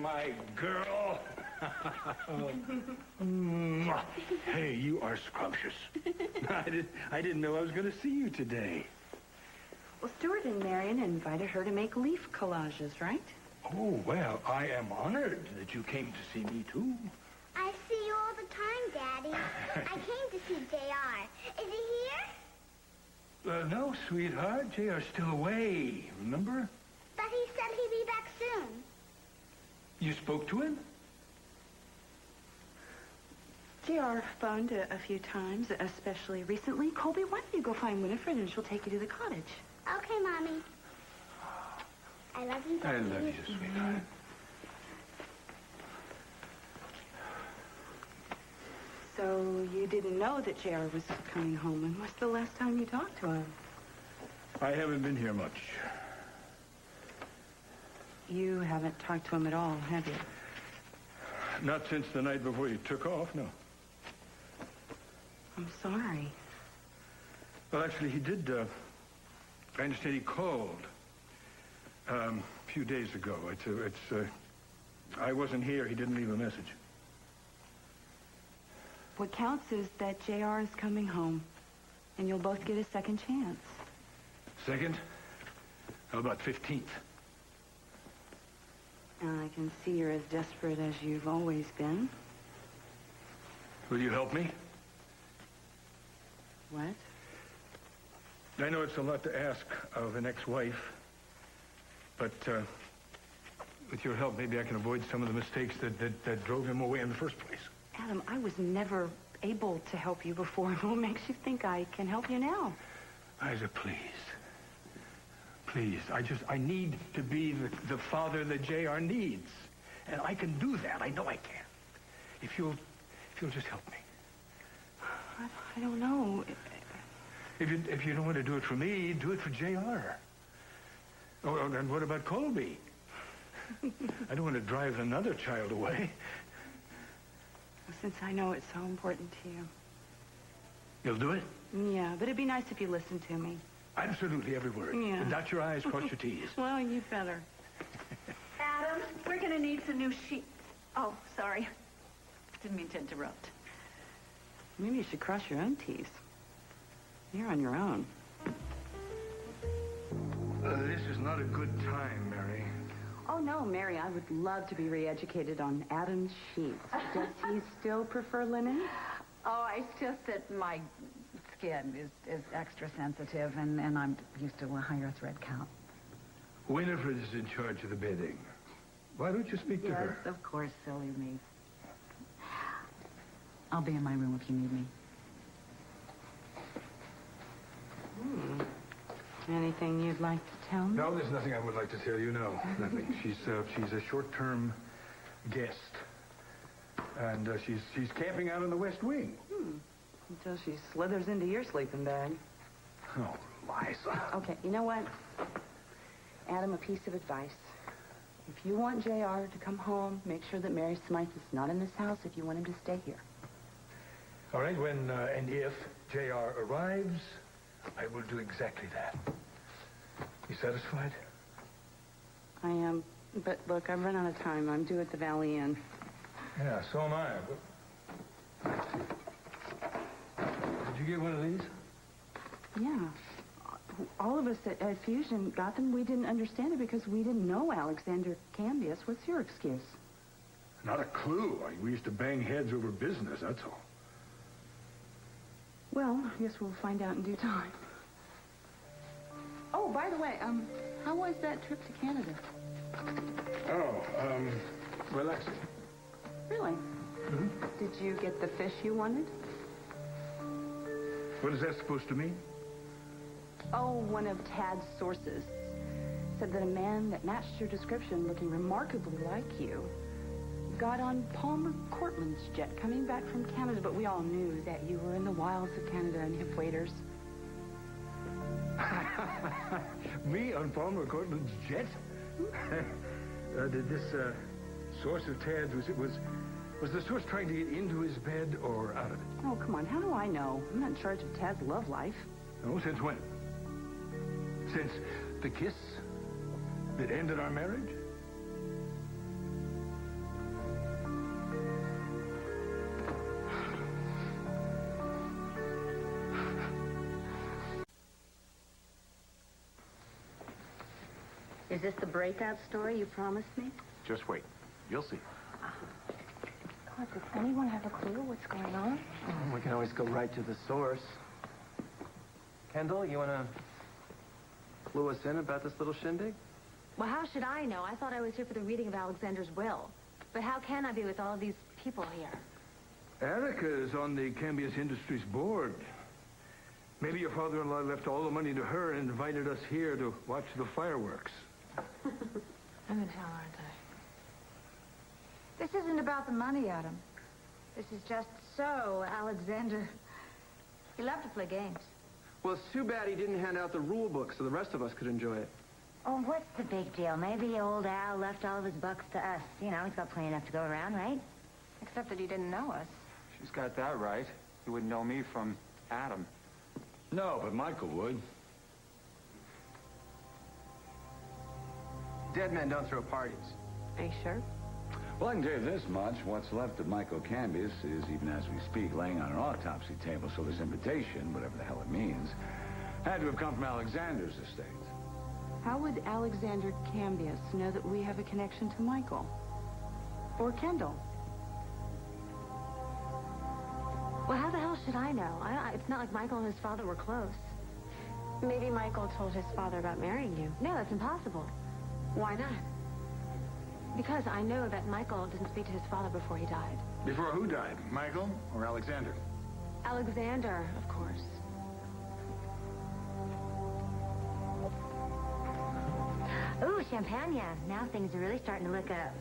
my girl. Hey, you are scrumptious. I didn't know I was going to see you today. Well, Stuart and Marion invited her to make leaf collages, right? Oh, well, I am honored that you came to see me, too. I see you all the time, Daddy. I came to see JR. Is he here? No, sweetheart. JR's still away, remember? But he said he'd be back soon. You spoke to him? JR phoned a few times, especially recently. Colby, why don't you go find Winifred and she'll take you to the cottage? Okay, Mommy. I love you, Daddy. I love you, sweetheart. So you didn't know that JR was coming home. When was the last time you talked to him? I haven't been here much. You haven't talked to him at all, have you? Not since the night before you took off, no. I'm sorry. Well, actually, he did, I understand he called a few days ago. I wasn't here. He didn't leave a message. What counts is that JR is coming home, and you'll both get a second chance. Second? How about 15th? I can see you're as desperate as you've always been. Will you help me? What? I know it's a lot to ask of an ex-wife, but with your help, maybe I can avoid some of the mistakes that drove him away in the first place. Adam, I was never able to help you before. What makes you think I can help you now? Liza, please. Please, I need to be the father that JR needs. And I can do that. I know I can. If you'll just help me. I don't know. If you don't want to do it for me, do it for JR. Oh, and what about Colby? I don't want to drive another child away. Since I know it's so important to you. You'll do it? Yeah, but it'd be nice if you listened to me. Absolutely, every word. Yeah. Dot your I's, cross your T's. Well, you better. Adam, we're going to need some new sheets. Oh, sorry. Didn't mean to interrupt. Maybe you should cross your own T's. You're on your own. This is not a good time, Mary. Oh, no, Mary, I would love to be re-educated on Adam's sheets. Does he still prefer linen? Oh, it's just that my skin is extra sensitive, and I'm used to a higher thread count. Winifred is in charge of the bedding. Why don't you speak to her? Yes, of course, silly me. I'll be in my room if you need me. Anything you'd like to tell me? No, there's nothing I would like to tell you, no. Nothing. She's a short-term guest. And she's camping out in the West Wing. Until she slithers into your sleeping bag. Oh, Liza. Okay, you know what? Adam, a piece of advice. If you want JR to come home, make sure that Mary Smythe is not in this house if you want him to stay here. All right, when and if JR arrives, I will do exactly that. You satisfied? I am, but look, I've run out of time. I'm due at the Valley Inn. Yeah, so am I. Did you get one of these? Yeah. All of us at Fusion got them. We didn't understand it because we didn't know Alexander Cambius. What's your excuse? Not a clue. We used to bang heads over business, that's all. Well, I guess we'll find out in due time. Oh, by the way, how was that trip to Canada? Oh, relaxing. Really? Mm-hmm. Did you get the fish you wanted? What is that supposed to mean? Oh, one of Tad's sources said that a man that matched your description, looking remarkably like you, got on Palmer Cortland's jet coming back from Canada, but we all knew that you were in the wilds of Canada and hip waders. Me on Palmer Cortland's jet? Did this source of Tad's, was the source trying to get into his bed or out of it? Oh, come on, how do I know? I'm not in charge of Tad's love life. Oh, since when? Since the kiss that ended our marriage? Is this the breakout story you promised me? Just wait. You'll see. God, does anyone have a clue what's going on? We can always go right to the source. Kendall, you want to clue us in about this little shindig? Well, how should I know? I thought I was here for the reading of Alexander's will. But how can I be with all these people here? Erica is on the Cambius Industries board. Maybe your father-in-law left all the money to her and invited us here to watch the fireworks. I'm in hell, aren't I? This isn't about the money, Adam. This is just so Alexander. He loved to play games. Well, it's too bad he didn't hand out the rule book so the rest of us could enjoy it. Oh, what's the big deal? Maybe old Al left all of his bucks to us. You know, he's got plenty enough to go around, right? Except that he didn't know us. She's got that right. You wouldn't know me from Adam. No, but Michael would. Dead men don't throw parties. Are you sure? Well, I can tell you this much. What's left of Michael Cambius is, even as we speak, laying on an autopsy table, so this invitation, whatever the hell it means, had to have come from Alexander's estate. How would Alexander Cambius know that we have a connection to Michael? Or Kendall? Well, how the hell should I know? It's not like Michael and his father were close. Maybe Michael told his father about marrying you. No, that's impossible. Why not? Because I know that Michael didn't speak to his father before he died. Before who died? Michael or Alexander? Alexander, of course. Ooh, champagne. Now things are really starting to look up.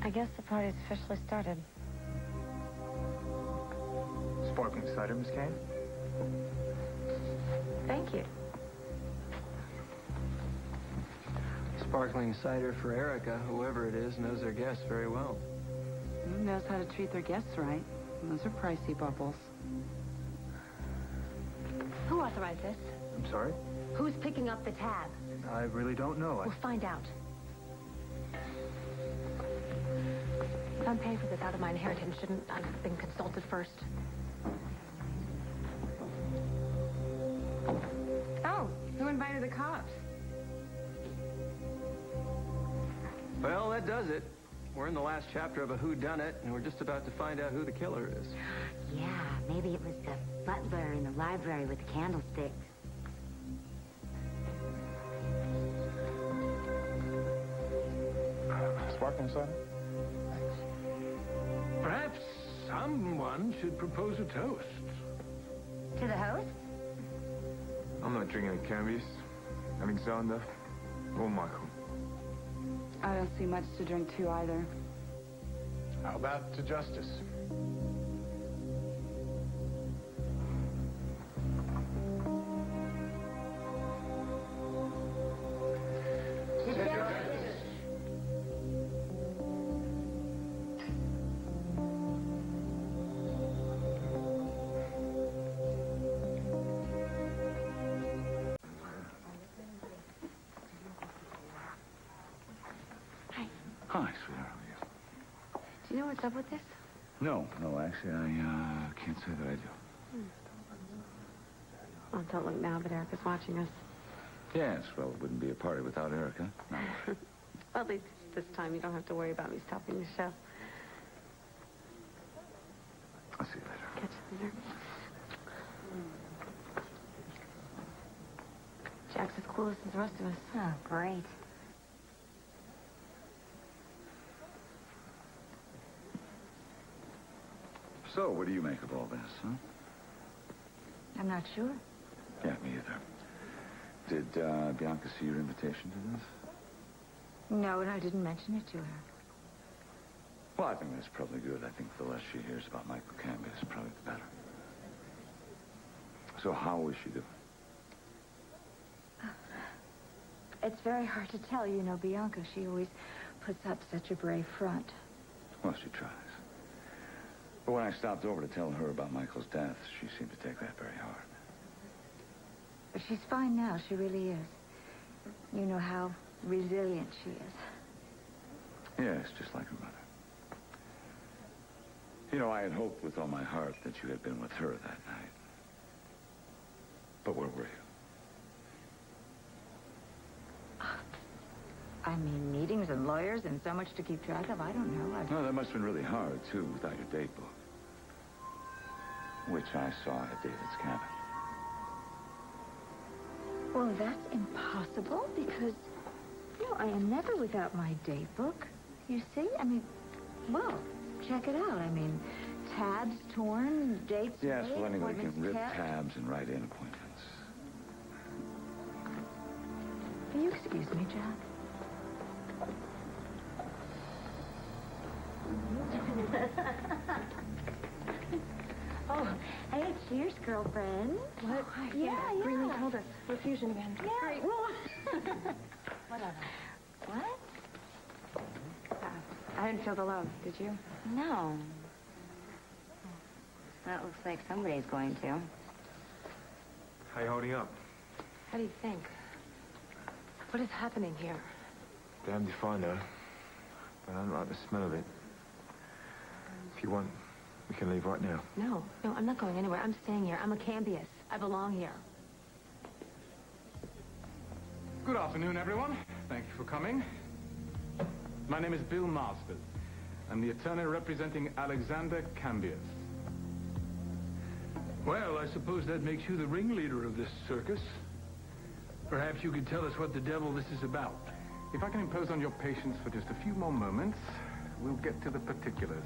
I guess the party's officially started. Sparkling cider, Miss Kane? Thank you. Sparkling cider for Erica, whoever it is, knows their guests very well. Who knows how to treat their guests right? Those are pricey bubbles. Who authorized this? I'm sorry? Who's picking up the tab? I really don't know. We'll find out. If I'm paying for this out of my inheritance, shouldn't I have been consulted first? Oh, who invited the cops? Well, that does it. We're in the last chapter of a whodunit, and we're just about to find out who the killer is. Yeah, maybe it was the butler in the library with the candlestick. Sparkling cider? Perhaps someone should propose a toast. To the host? I'm not drinking at Cambius. Alexander or Michael. I don't see much to drink to either. How about to justice? Hi, sweetheart. How are you? Do you know what's up with this? No, actually, I can't say that I do. Oh, don't look now, but Erica's watching us. Yes, well, it wouldn't be a party without Erica. No. Well, at least this time you don't have to worry about me stopping the show. I'll see you later. Catch you later. Jack's as cool as the rest of us. Oh, great. So, what do you make of all this, huh? I'm not sure. Yeah, me either. Did Bianca see your invitation to this? No, and I didn't mention it to her. Well, I think that's probably good. I think the less she hears about Michael Cambius, probably the better. So how is she doing? It's very hard to tell, you know, Bianca. She always puts up such a brave front. Well, she tries. But when I stopped over to tell her about Michael's death, she seemed to take that very hard. But she's fine now. She really is. You know how resilient she is. Yes, just like her mother. You know, I had hoped with all my heart that you had been with her that night. But where were you? I mean, meetings and lawyers and so much to keep track of. I don't know. No, that must have been really hard, too, without your date book. Which I saw at David's cabin. Well, that's impossible because, I am never without my date book. You see? I mean, well, check it out. I mean, tabs torn, dates Yes, made, well, anybody can appointments rip kept. tabs and write in appointments. Will you excuse me, Jack? Oh, hey, cheers, girlfriend. What? Yeah. Greeley told us. Refusion again. Yeah. Great. Whatever. What? I didn't feel the love, did you? No. Well, it looks like somebody's going to. How you holding up? How do you think? What is happening here? Damned if I know. But I don't like the smell of it. If you want, we can leave right now. No, I'm not going anywhere. I'm staying here. I'm a Cambius. I belong here. Good afternoon, everyone. Thank you for coming. My name is Bill Marsford. I'm the attorney representing Alexander Cambius. Well, I suppose that makes you the ringleader of this circus. Perhaps you could tell us what the devil this is about. If I can impose on your patience for just a few more moments, we'll get to the particulars.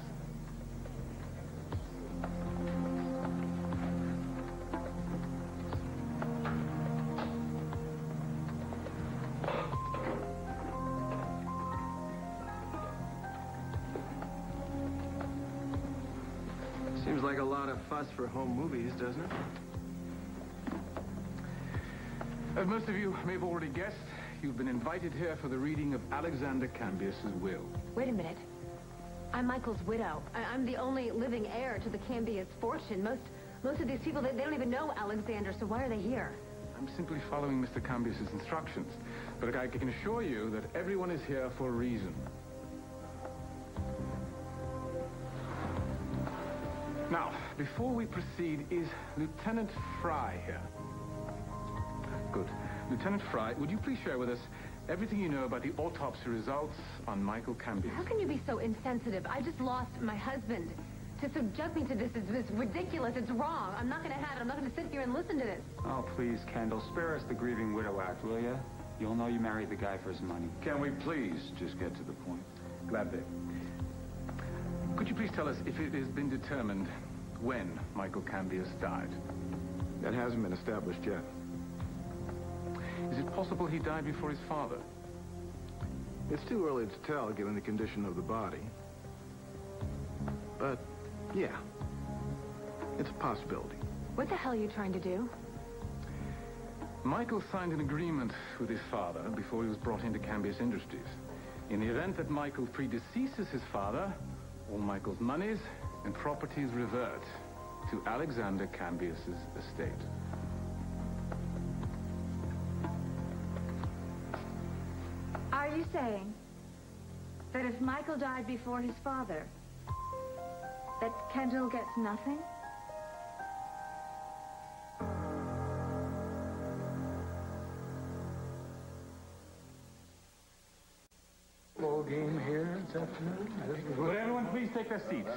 Seems like a lot of fuss for home movies, doesn't it? As most of you may have already guessed, you've been invited here for the reading of Alexander Cambius's will. Wait a minute. I'm Michael's widow. I'm the only living heir to the Cambius fortune. Most of these people, they don't even know Alexander, so why are they here? I'm simply following Mr. Cambius's instructions. But I can assure you that everyone is here for a reason. Now, before we proceed, is Lieutenant Fry here? Good. Lieutenant Fry, would you please share with us everything you know about the autopsy results on Michael Cambius? How can you be so insensitive? I just lost my husband. To subject me to this is ridiculous. It's wrong. I'm not going to have it. I'm not going to sit here and listen to this. Oh, please, Kendall, spare us the grieving widow act, will you? You'll know you married the guy for his money. Can we please just get to the point? Gladly. Could you please tell us if it has been determined when Michael Cambius died? That hasn't been established yet. Is it possible he died before his father? It's too early to tell, given the condition of the body. But, yeah. It's a possibility. What the hell are you trying to do? Michael signed an agreement with his father before he was brought into Cambius Industries. In the event that Michael predeceases his father, all Michael's monies and properties revert to Alexander Cambius's estate. Are you saying that if Michael died before his father, that Kendall gets nothing? Ball game here this afternoon. Would everyone please take their seats?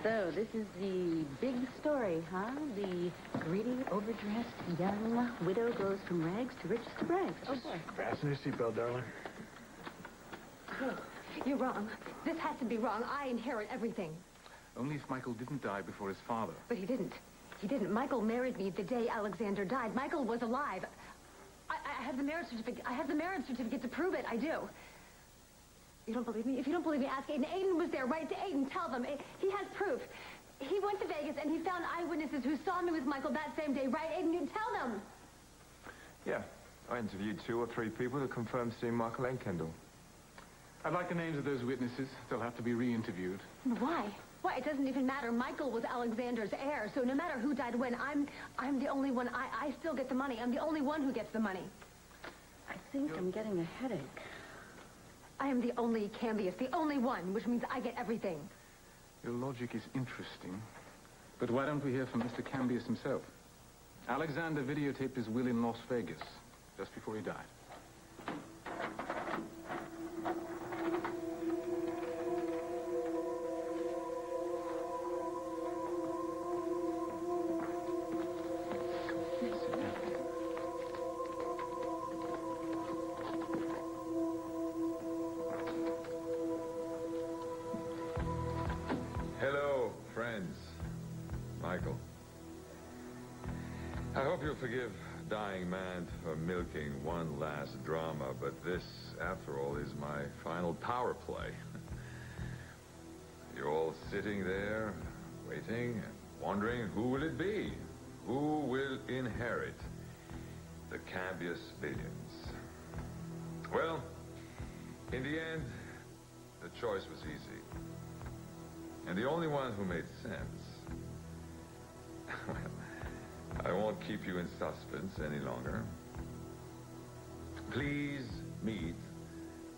So, this is the big story, huh? The greedy, overdressed, young widow goes from rags to riches to brags. Oh, boy. Fasten your seatbelt, darling. You're wrong. This has to be wrong. I inherit everything. Only if Michael didn't die before his father. But he didn't. He didn't. Michael married me the day Alexander died. Michael was alive. I have the marriage certificate. I have the marriage certificate to prove it. I do. You don't believe me? If you don't believe me, ask Aiden. Aiden was there. Write to Aiden. Tell them. He has proof. He went to Vegas and he found eyewitnesses who saw me with Michael that same day. Right, Aiden? You tell them. Yeah. I interviewed 2 or 3 people who confirmed seeing Michael and Kendall. I'd like the names of those witnesses. They'll have to be re-interviewed. Why? Why? It doesn't even matter. Michael was Alexander's heir, so no matter who died when, I'm the only one. I still get the money. I'm the only one who gets the money. I think I'm getting a headache. I am the only Cambius, the only one, which means I get everything. Your logic is interesting, But why don't we hear from Mr. Cambius himself? Alexander videotaped his will in Las Vegas, just before he died. Hello, friends. Michael. I hope you'll forgive dying man for milking one last drama, but this, after all, is my final power play. You're all sitting there, waiting and wondering who will it be? Who will inherit the Cambius billions? Well, in the end, the choice was easy. And the only one who made sense... Well, I won't keep you in suspense any longer. Please meet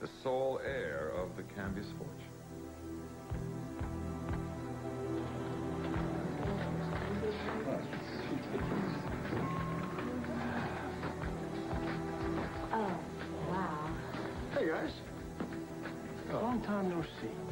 the sole heir of the Cambius fortune. Oh, wow. Hey, guys. Long time no see.